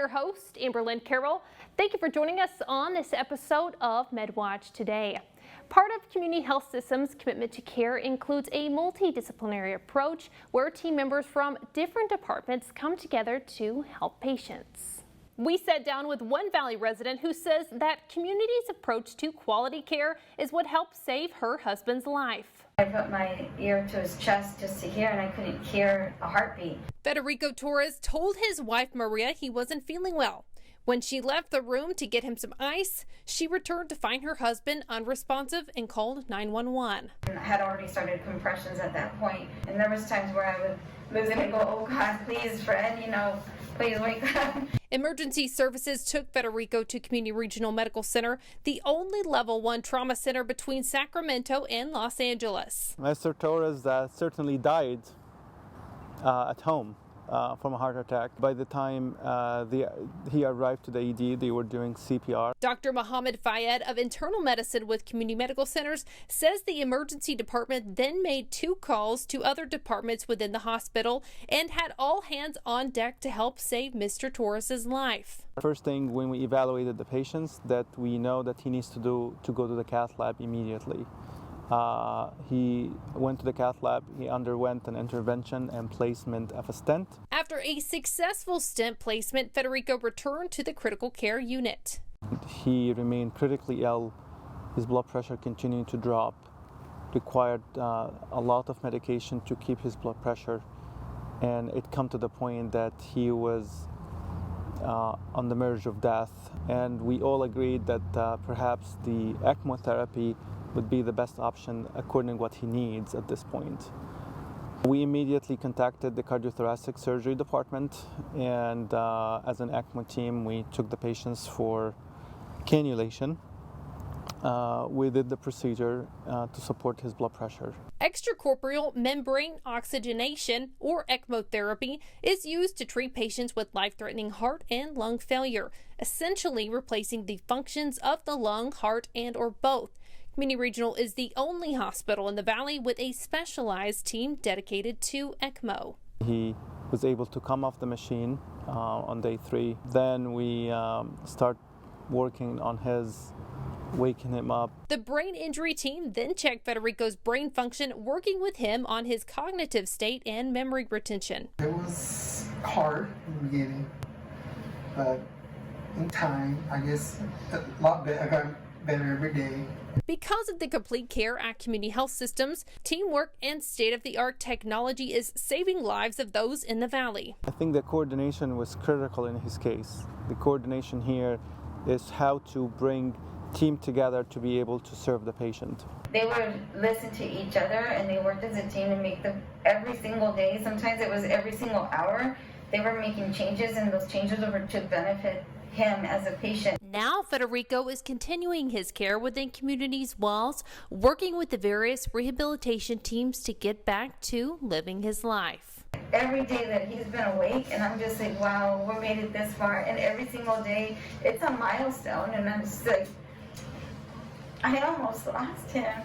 your host, Amberlynn Carroll. Thank you for joining us on this episode of Medwatch today. Part of Community Health System's commitment to care includes a multidisciplinary approach where team members from different departments come together to help patients. We sat down with one Valley resident who says that community's approach to quality care is what helped save her husband's life. I put my ear to his chest just to hear, and I couldn't hear a heartbeat. Federico Torres told his wife Maria he wasn't feeling well. When she left the room to get him some ice, she returned to find her husband unresponsive and called 911. I had already started compressions at that point, and there was times where I would lose it and go, "Oh God, please, Fred, please wake up." Emergency services took Federico to Community Regional Medical Center, the only level 1 trauma center between Sacramento and Los Angeles. Mr. Torres certainly died at home from a heart attack. By the time he arrived to the ED, they were doing CPR. Dr. Mohamed Fayed of Internal Medicine with Community Medical Centers says the emergency department then made 2 calls to other departments within the hospital and had all hands on deck to help save Mr. Torres' life. First thing when we evaluated the patients that we know that he needs to go to the cath lab immediately. He went to the cath lab, he underwent an intervention and placement of a stent. After a successful stent placement, Federico returned to the critical care unit. He remained critically ill. His blood pressure continued to drop, required a lot of medication to keep his blood pressure. And it come to the point that he was on the verge of death. And we all agreed that perhaps the ECMO therapy would be the best option according to what he needs at this point. We immediately contacted the cardiothoracic surgery department, and as an ECMO team, we took the patients for cannulation. We did the procedure to support his blood pressure. Extracorporeal membrane oxygenation, or ECMO therapy, is used to treat patients with life-threatening heart and lung failure, essentially replacing the functions of the lung, heart, and/or both. Community Regional is the only hospital in the Valley with a specialized team dedicated to ECMO. He was able to come off the machine on day 3. Then we start working on waking him up. The brain injury team then checked Federico's brain function, working with him on his cognitive state and memory retention. It was hard in the beginning, but in time, I guess a lot better. I got better every day. Because of the complete care at Community Health Systems, teamwork and state-of-the-art technology is saving lives of those in the Valley. I think the coordination was critical in his case. The coordination here is how to bring team together to be able to serve the patient. They would listen to each other, and they worked as a team to make every single day. Sometimes it was every single hour. They were making changes, and those changes were to benefit him as a patient. Now Federico is continuing his care within community's walls, working with the various rehabilitation teams to get back to living his life. Every day that he's been awake, and I'm just like, wow, we made it this far. And every single day, it's a milestone, and I'm just like, I almost lost him.